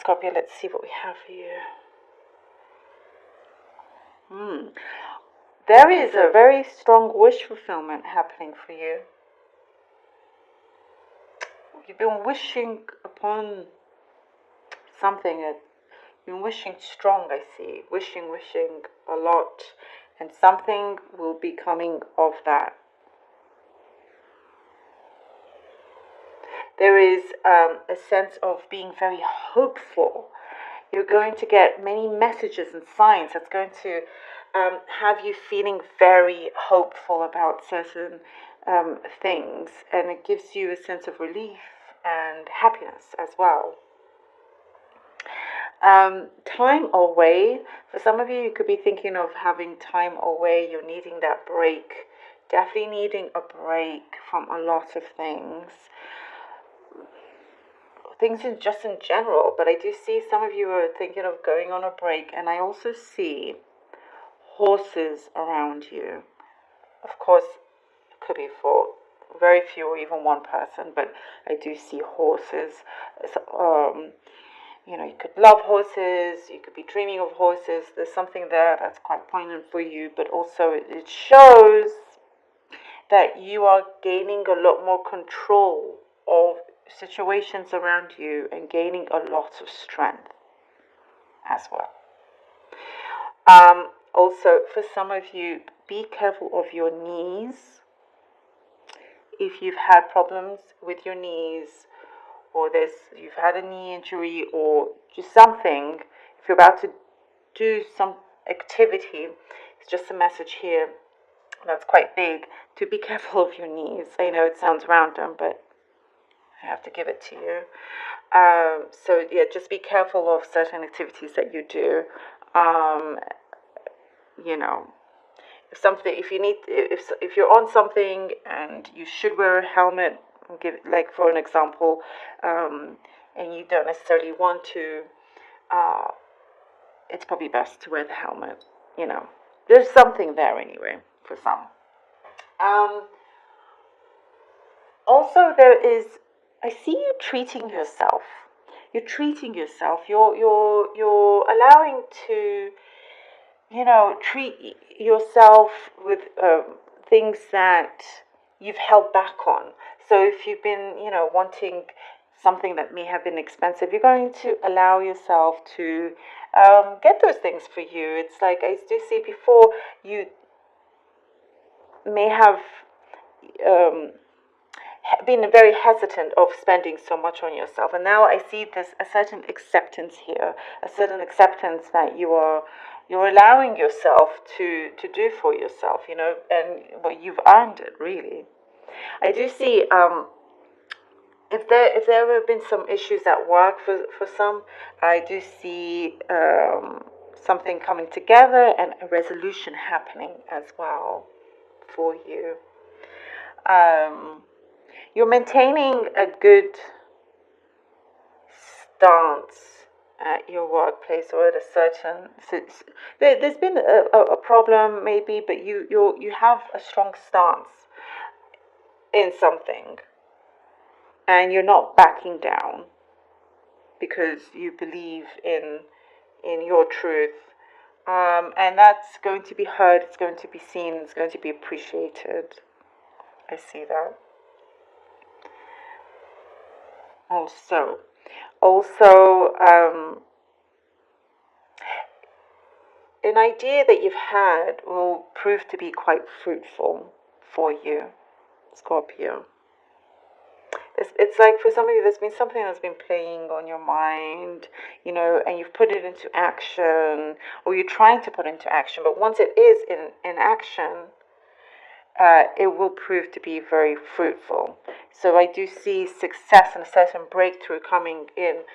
Scorpio, let's see what we have for you. There is a very strong wish fulfillment happening for you. You've been wishing upon something. You've been wishing strong, I see. Wishing a lot. And something will be coming of that. There is a sense of being very hopeful. You're going to get many messages and signs that's going to have you feeling very hopeful about certain things, and it gives you a sense of relief and happiness as well. Time away. For some of you, you could be thinking of having time away. You're needing that break. Definitely needing a break from a lot of things. Things just in general, but I do see some of you are thinking of going on a break, and I also see horses around you. Of course, it could be for very few or even one person, but I do see horses. You could love horses, you could be dreaming of horses. There's something there that's quite poignant for you, but also it shows that you are gaining a lot more control of situations around you and gaining a lot of strength as well. Also, for some of you, be careful of your knees. If you've had problems with your knees, or you've had a knee injury, or just something, if you're about to do some activity, it's just a message here that's quite big, to be careful of your knees. I know it sounds random, but I have to give it to you. So yeah, just be careful of certain activities that you do. If you're on something and you should wear a helmet, for an example, and you don't necessarily want to, it's probably best to wear the helmet. There's something there anyway for some. Also, I see you treating yourself. You're treating yourself. You're allowing to, treat yourself with things that you've held back on. So if you've been, wanting something that may have been expensive, you're going to allow yourself to get those things for you. It's like I do see before, you may have been very hesitant of spending so much on yourself, and now I see a certain acceptance here, a certain acceptance that you're allowing yourself to do for yourself, and you've earned it, really. I do see if there have been some issues at work for some, I do see something coming together and a resolution happening as well for you. You're maintaining a good stance at your workplace, or at a certain. There's been a problem maybe, but you have a strong stance in something, and you're not backing down because you believe in your truth, and that's going to be heard. It's going to be seen. It's going to be appreciated. I see that. Also, an idea that you've had will prove to be quite fruitful for you, Scorpio. It's like for some of you, there's been something that's been playing on your mind, and you've put it into action, or you're trying to put into action. But once it is in action, it will prove to be very fruitful. So I do see success and a certain breakthrough coming in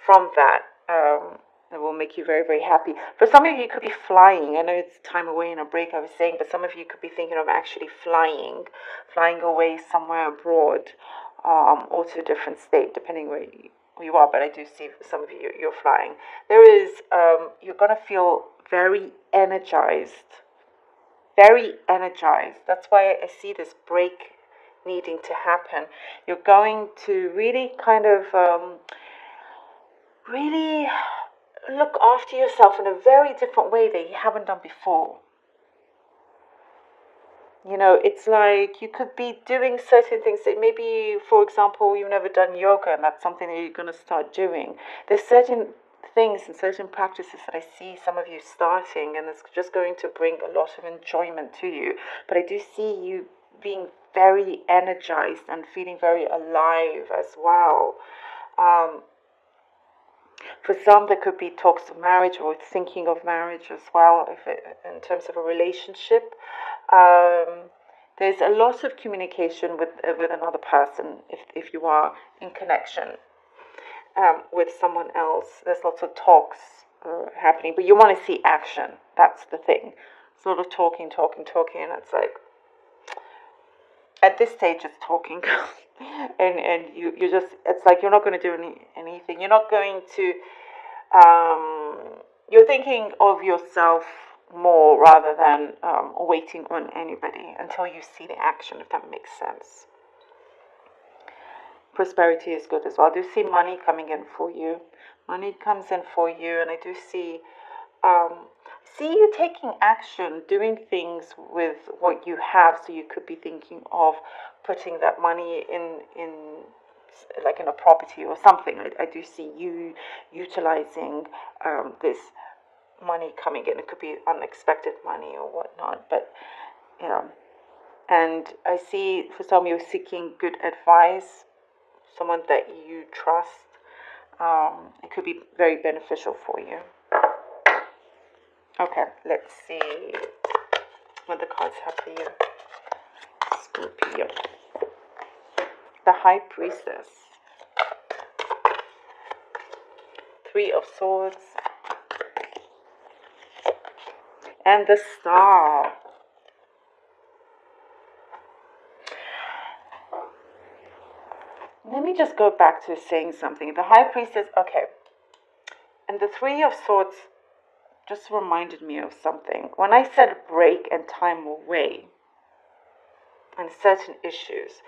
from that. That will make you very, very happy. For some of you, you could be flying. I know it's time away in a break, I was saying, but some of you could be thinking of actually flying away somewhere abroad, or to a different state, depending where you are. But I do see some of you, you're flying. You're going to feel very energized. Very energized. That's why I see this break needing to happen. You're going to really kind of really look after yourself in a very different way that you haven't done before. You know, it's like you could be doing certain things that maybe, for example, you've never done yoga and that's something that you're going to start doing. There's certain things and certain practices that I see some of you starting, and it's just going to bring a lot of enjoyment to you. But I do see you being very energized and feeling very alive as well. Um, for some, there could be talks of marriage or thinking of marriage as well, in terms of a relationship. Um, there's a lot of communication with another person if you are in connection with someone else. There's lots of talks happening, but you want to see action. That's the thing. Sort of talking, and it's like at this stage it's talking, and you just, it's like you're not going to do anything. You're not going to. You're thinking of yourself more rather than waiting on anybody until you see the action, if that makes sense. Prosperity is good as well. I do see money coming in for you. Money comes in for you, and I do see you taking action, doing things with what you have. So you could be thinking of putting that money in like in a property or something. I do see you utilizing this money coming in. It could be unexpected money or whatnot, but yeah. And I see for some you're seeking good advice, someone that you trust. It could be very beneficial for you. Okay, let's see what the cards have for you. Scorpio. The High Priestess. Three of Swords. And the Star. Let me just go back to saying something. The High Priestess, okay. And the Three of Swords just reminded me of something. When I said break and time away and certain issues,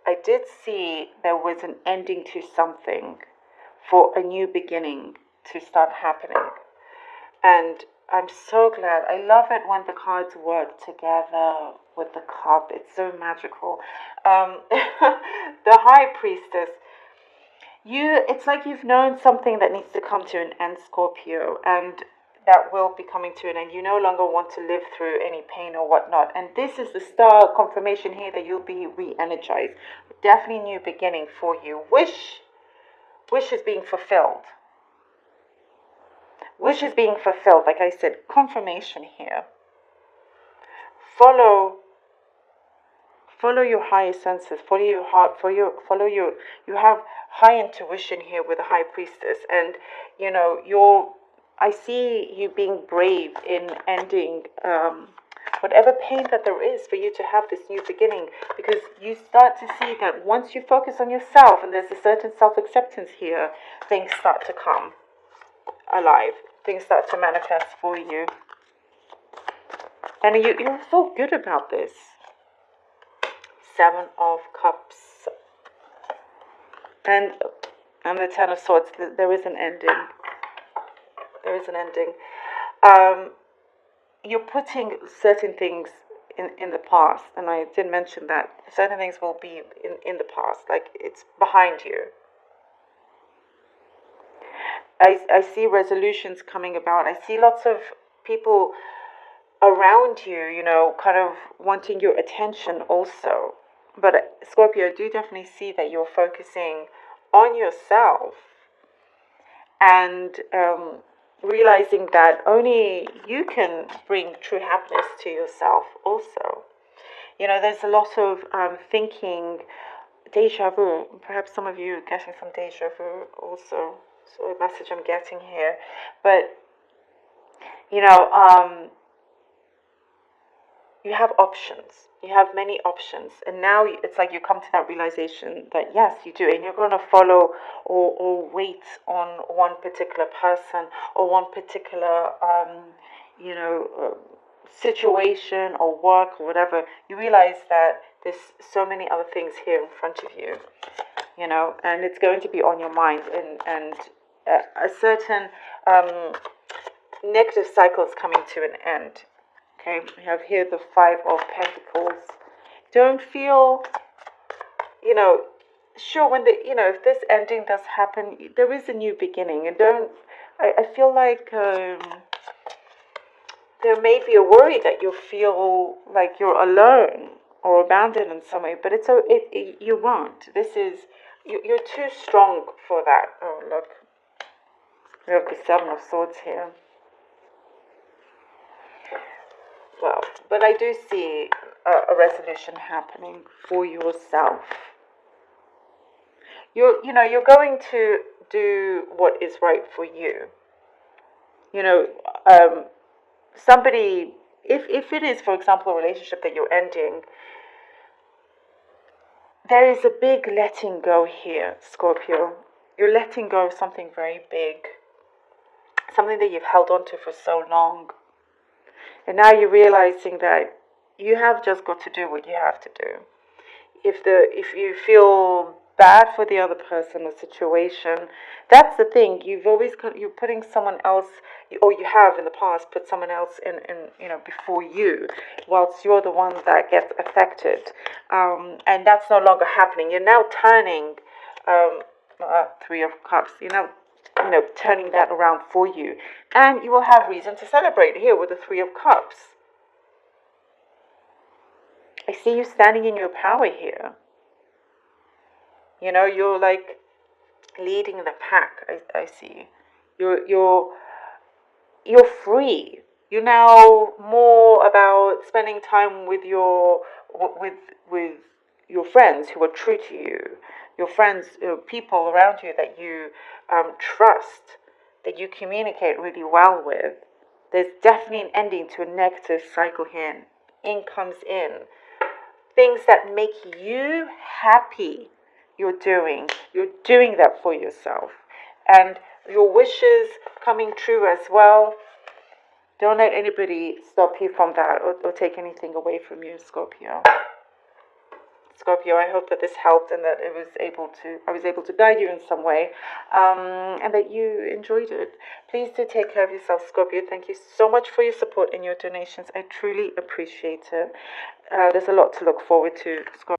I did see there was an ending to something for a new beginning to start happening. And I'm so glad. I love it when the cards work together with the cup. It's so magical. The High Priestess. It's like you've known something that needs to come to an end, Scorpio, and that will be coming to an end. You no longer want to live through any pain or whatnot. And this is the star confirmation here that you'll be re-energized. Definitely new beginning for you. Wish is being fulfilled. Wish is being fulfilled. Like I said, confirmation here. Follow your higher senses, follow your heart, you have high intuition here with the High Priestess, and you know, I see you being brave in ending whatever pain that there is for you to have this new beginning, because you start to see that once you focus on yourself, and there's a certain self-acceptance here, things start to come alive, things start to manifest for you, and you feel good about this. Seven of Cups and the Ten of Swords. There is an ending. There is an ending. You're putting certain things in the past, and I did mention that certain things will be in the past, like it's behind you. I see resolutions coming about. I see lots of people around you, you know, kind of wanting your attention also. But Scorpio, I do definitely see that you're focusing on yourself and realizing that only you can bring true happiness to yourself also. You know, there's a lot of thinking, deja vu. Perhaps some of you are getting some deja vu also. So a message I'm getting here. But, you know, you have options. You have many options. And now it's like you come to that realization that yes, you do. And you're going to follow or wait on one particular person or one particular, you know, situation or work or whatever. You realize that there's so many other things here in front of you, you know, and it's going to be on your mind. And a certain negative cycle is coming to an end. Okay, we have here the Five of Pentacles. Don't feel, sure, when if this ending does happen, there is a new beginning. And I feel like there may be a worry that you feel like you're alone or abandoned in some way, but you won't. You're too strong for that. Oh, look, we have the Seven of Swords here. Well, but I do see a resolution happening for yourself. You're going to do what is right for you. Somebody, if it is, for example, a relationship that you're ending, there is a big letting go here, Scorpio. You're letting go of something very big, something that you've held on to for so long. And now you're realizing that you have just got to do what you have to do. If you feel bad for the other person or situation, that's the thing. You're putting someone else, or you have in the past put someone else in before you, whilst you're the one that gets affected, and that's no longer happening. You're now turning Three of Cups. You're now turning that around for you, and you will have reason to celebrate here with the Three of Cups. I see you standing in your power here. You're like leading the pack. I see. You're free. You're now more about spending time with your friends who are true to you. Your friends, people around you that you trust, that you communicate really well with. There's definitely an ending to a negative cycle here. In comes in. Things that make you happy, you're doing that for yourself. And your wishes coming true as well. Don't let anybody stop you from that or take anything away from you, Scorpio. Scorpio, I hope that this helped and that I was able to guide you in some way, and that you enjoyed it. Please do take care of yourself, Scorpio. Thank you so much for your support and your donations. I truly appreciate it. There's a lot to look forward to, Scorpio.